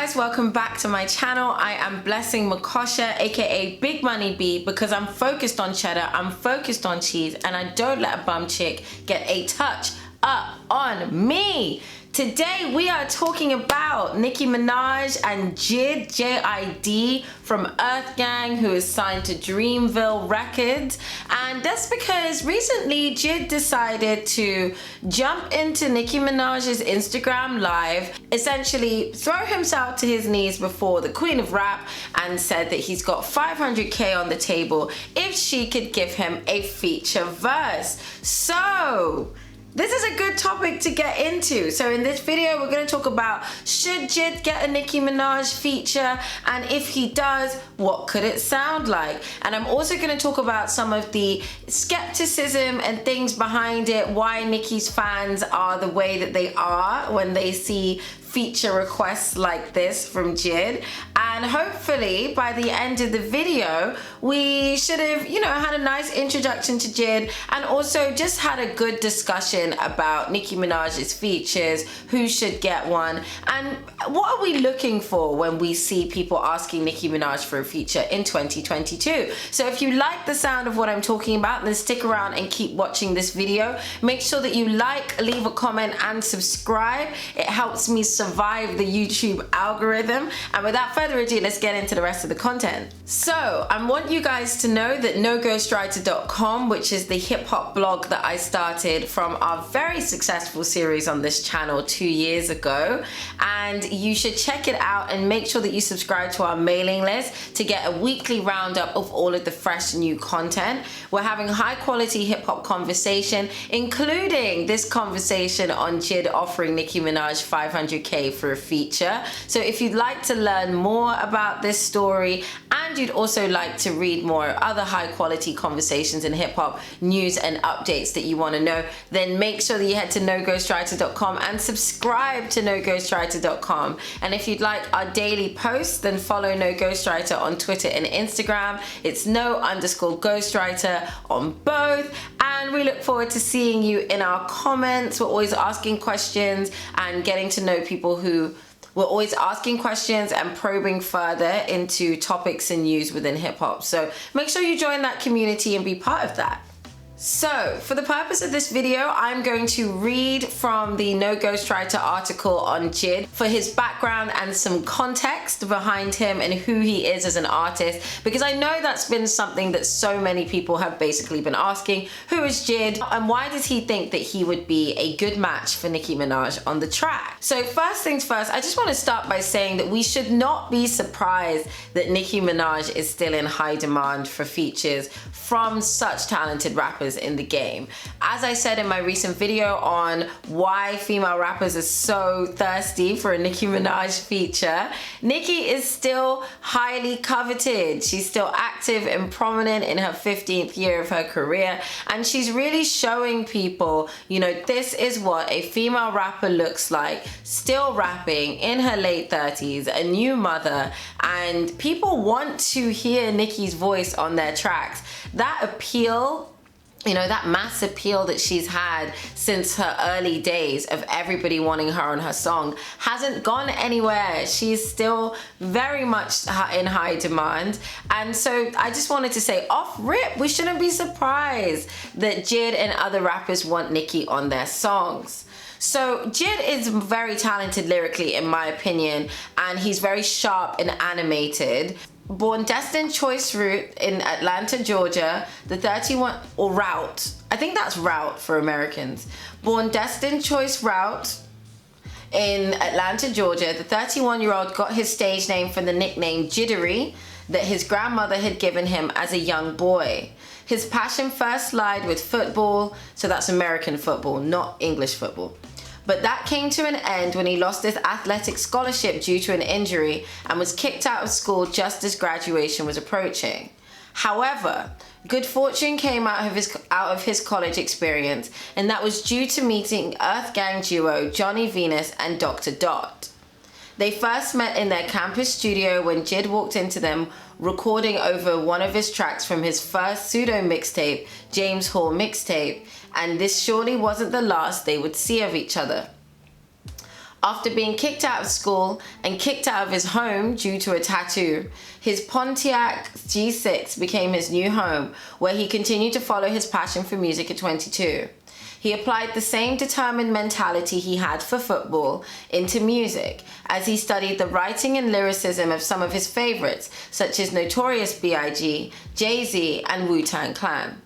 guys, welcome back to my channel. I am Blessing Makosha, aka Big Money B, because I'm focused on cheddar, I'm focused on cheese, and I don't let a bum chick get a touch up on me. Today we are talking about Nicki Minaj and J.I.D from Earth Gang, who is signed to Dreamville Records. And that's because recently J.I.D decided to jump into Nicki Minaj's Instagram live, essentially throw himself to his knees before the Queen of Rap, and said that he's got $500K on the table if she could give him a feature verse. So this is a good topic to get into. So in this video, we're going to talk about, should J.I.D get a Nicki Minaj feature? And if he does, what could it sound like? And I'm also going to talk about some of the skepticism and things behind it, why Nicki's fans are the way that they are when they see feature requests like this from J.I.D. And hopefully by the end of the video, we should have, had a nice introduction to J.I.D and also just had a good discussion about Nicki Minaj's features, who should get one, and what are we looking for when we see people asking Nicki Minaj for a feature in 2022. So if you like the sound of what I'm talking about, then stick around and keep watching this video. Make sure that you like, leave a comment, and subscribe. It helps me survive the YouTube algorithm. And without further ado, let's get into the rest of the content. So I want you guys to know that noghostwriter.com, which is the hip hop blog that I started from our very successful series on this channel 2 years ago, and you should check it out and make sure that you subscribe to our mailing list to get a weekly roundup of all of the fresh new content. We're having high quality hip hop conversation, including this conversation on J.I.D offering Nicki Minaj $500K for a feature. So if you'd like to learn more about this story, and you'd also like to read more other high quality conversations in hip hop news and updates that you want to know, then make sure that you head to noghostwriter.com and subscribe to noghostwriter.com. And if you'd like our daily posts, then follow No Ghostwriter on Twitter and Instagram. It's no_ghostwriter on both. And we look forward to seeing you in our comments. We're always asking questions and getting to know people who we're always asking questions and probing further into topics and news within hip hop. So make sure you join that community and be part of that. So for the purpose of this video, I'm going to read from the No Ghostwriter article on J.I.D for his background and some context behind him and who he is as an artist, because I know that's been something that so many people have basically been asking. Who is J.I.D and why does he think that he would be a good match for Nicki Minaj on the track? So first things first, I just want to start by saying that we should not be surprised that Nicki Minaj is still in high demand for features from such talented rappers in the game. As I said in my recent video on why female rappers are so thirsty for a Nicki Minaj feature, Nicki is still highly coveted. She's still active and prominent in her 15th year of her career, and she's really showing people, this is what a female rapper looks like, still rapping in her late 30s, a new mother, and people want to hear Nicki's voice on their tracks. That appeal, that mass appeal that she's had since her early days of everybody wanting her on her song hasn't gone anywhere. She's still very much in high demand. And so I just wanted to say off rip, we shouldn't be surprised that J.I.D and other rappers want Nicki on their songs. So J.I.D is very talented lyrically, in my opinion, and he's very sharp and animated. Born Destined Choice Route in Atlanta, Georgia, the 31, or Route, I think that's Route for Americans. Born Destined Choice Route in Atlanta, Georgia, the 31-year-old got his stage name from the nickname Jittery that his grandmother had given him as a young boy. His passion first lied with football, so that's American football, not English football. But that came to an end when he lost his athletic scholarship due to an injury and was kicked out of school just as graduation was approaching. However, good fortune came out of his college experience, and that was due to meeting Earth Gang duo Johnny Venus and Dr. Dot. They first met in their campus studio when J.I.D walked into them recording over one of his tracks from his first pseudo mixtape, James Hall Mixtape, and this surely wasn't the last they would see of each other. After being kicked out of school and kicked out of his home due to a tattoo, his Pontiac G6 became his new home, where he continued to follow his passion for music at 22. He applied the same determined mentality he had for football into music, as he studied the writing and lyricism of some of his favorites, such as Notorious B.I.G., Jay-Z, and Wu-Tang Clan.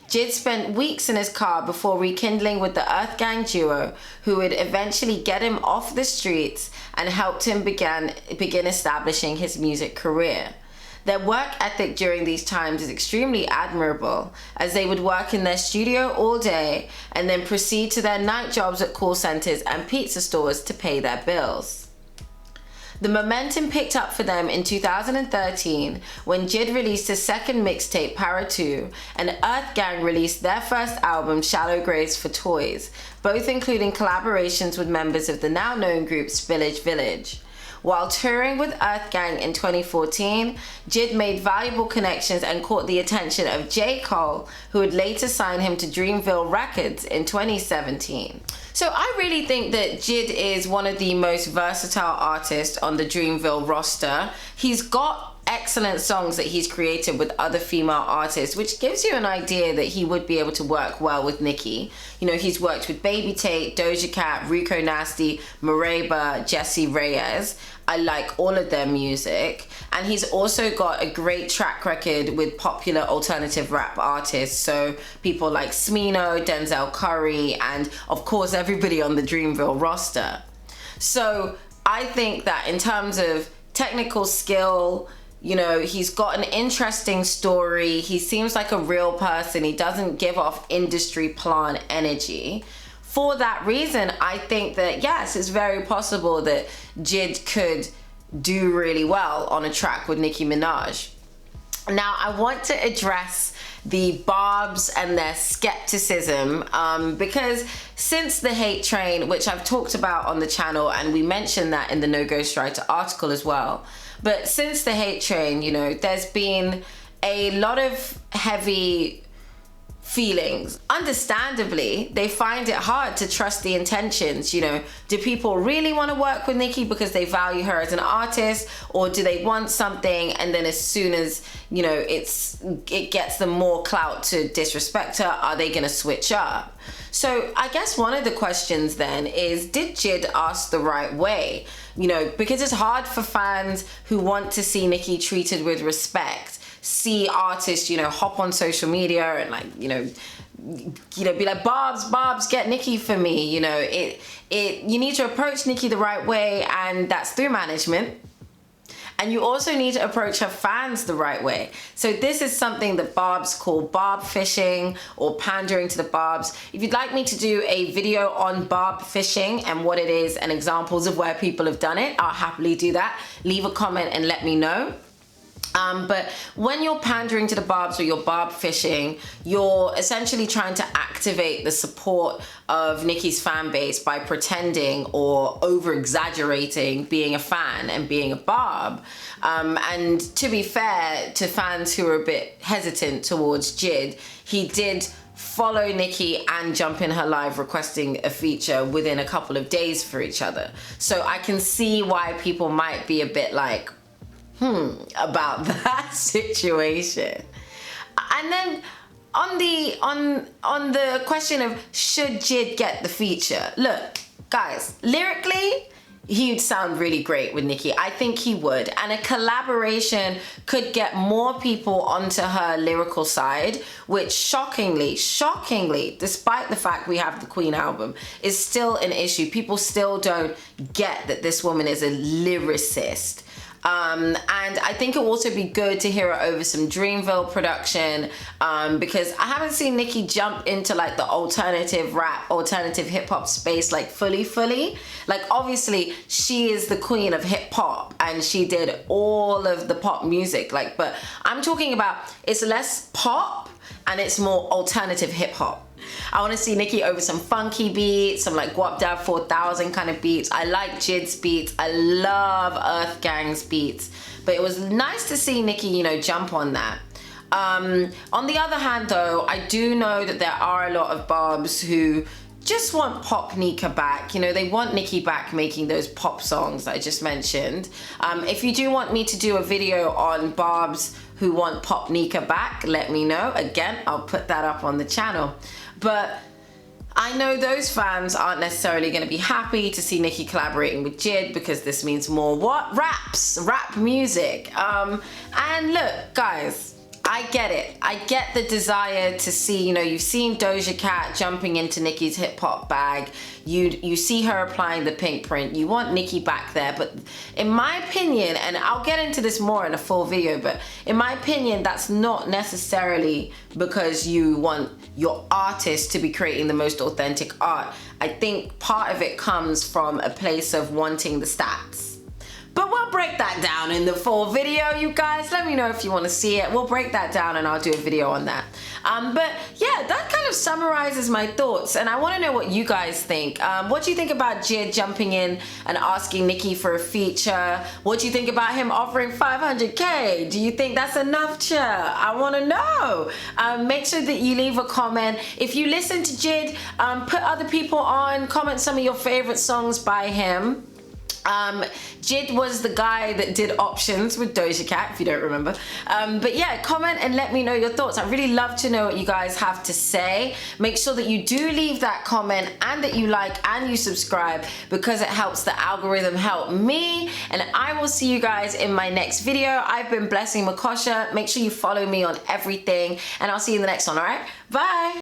JID spent weeks in his car before rekindling with the Earth Gang duo, who would eventually get him off the streets and helped him begin establishing his music career. Their work ethic during these times is extremely admirable, as they would work in their studio all day and then proceed to their night jobs at call centers and pizza stores to pay their bills. The momentum picked up for them in 2013 when JID released his second mixtape, Para 2, and Earth Gang released their first album, Shallow Graves for Toys, both including collaborations with members of the now known groups Village Village. While touring with Earth Gang in 2014, JID made valuable connections and caught the attention of J. Cole, who would later sign him to Dreamville Records in 2017. So I really think that JID is one of the most versatile artists on the Dreamville roster. He's got excellent songs that he's created with other female artists, which gives you an idea that he would be able to work well with Nicki. You know, he's worked with Baby Tate, Doja Cat, Rico Nasty, Mereba, Jessie Reyez. I like all of their music. And he's also got a great track record with popular alternative rap artists. So people like Smino, Denzel Curry, and of course everybody on the Dreamville roster. So I think that in terms of technical skill, you know, he's got an interesting story. He seems like a real person. He doesn't give off industry plant energy. For that reason, I think that, yes, it's very possible that JID could do really well on a track with Nicki Minaj. Now, I want to address the Barbs and their skepticism because since the hate train, which I've talked about on the channel, and we mentioned that in the No Ghostwriter article as well, but since the hate train, you know, there's been a lot of heavy feelings. Understandably, they find it hard to trust the intentions. You know, do people really want to work with Nicki because they value her as an artist, or do they want something and then as soon as, you know, it gets them more clout to disrespect her, are they gonna switch up? So I guess one of the questions then is, did JID ask the right way? You know, because it's hard for fans who want to see Nicki treated with respect, see artists, you know, hop on social media and like, you know, be like, Barbs, get Nicki for me. You know, you need to approach Nicki the right way, and that's through management. And you also need to approach her fans the right way. So this is something that Barbs call barb fishing or pandering to the Barbs. If you'd like me to do a video on barb fishing and what it is and examples of where people have done it, I'll happily do that. Leave a comment and let me know. But when you're pandering to the Barbs or you're barb fishing, you're essentially trying to activate the support of Nicki's fan base by pretending or over-exaggerating being a fan and being a Barb. And to be fair to fans who are a bit hesitant towards JID, he did follow Nicki and jump in her live requesting a feature within a couple of days for each other. So I can see why people might be a bit like, about that situation. And then on the question of should JID get the feature, look, guys, lyrically, he'd sound really great with Nicki. I think he would. And a collaboration could get more people onto her lyrical side, which shockingly, despite the fact we have the Queen album, is still an issue. People still don't get that this woman is a lyricist. And I think it will also be good to hear her over some Dreamville production, because I haven't seen Nicki jump into like the alternative rap, alternative hip hop space like fully. Like obviously she is the queen of hip hop and she did all of the pop music, like, but I'm talking about it's less pop and it's more alternative hip hop. I want to see Nicki over some funky beats, some like Guap Dab 4000 kind of beats. I like JID's beats. I love Earth Gang's beats. But it was nice to see Nicki, you know, jump on that. On the other hand though, I do know that there are a lot of Barbs who just want pop Nika back. You know, they want Nicki back making those pop songs that I just mentioned. If you do want me to do a video on Barbs who want pop Nika back, let me know. Again, I'll put that up on the channel. But I know those fans aren't necessarily going to be happy to see Nicki collaborating with J.I.D because this means more what? Rap music. And look, guys, I get it. I get the desire to see, you know, you've seen Doja Cat jumping into Nicki's hip hop bag. You see her applying the pink print. You want Nicki back there. But in my opinion, and I'll get into this more in a full video, but in my opinion, that's not necessarily because you want your artist to be creating the most authentic art. I think part of it comes from a place of wanting the stats. But we'll break that down in the full video, you guys. Let me know if you want to see it. We'll break that down and I'll do a video on that. But yeah, that kind of summarizes my thoughts, and I want to know what you guys think. What do you think about J.I.D jumping in and asking Nicki for a feature? What do you think about him offering 500K? Do you think that's enough, Cha? I want to know. Make sure that you leave a comment. If you listen to J.I.D, put other people on, comment some of your favorite songs by him. J.I.D was the guy that did Options with Doja Cat, if you don't remember. But yeah, comment and let me know your thoughts. I really love to know what you guys have to say. Make sure that you do leave that comment and that you like and you subscribe, because it helps the algorithm help me. And I will see you guys in my next video. I've been Blessing Makosha. Make sure you follow me on everything, and I'll see you in the next one, all right? Bye.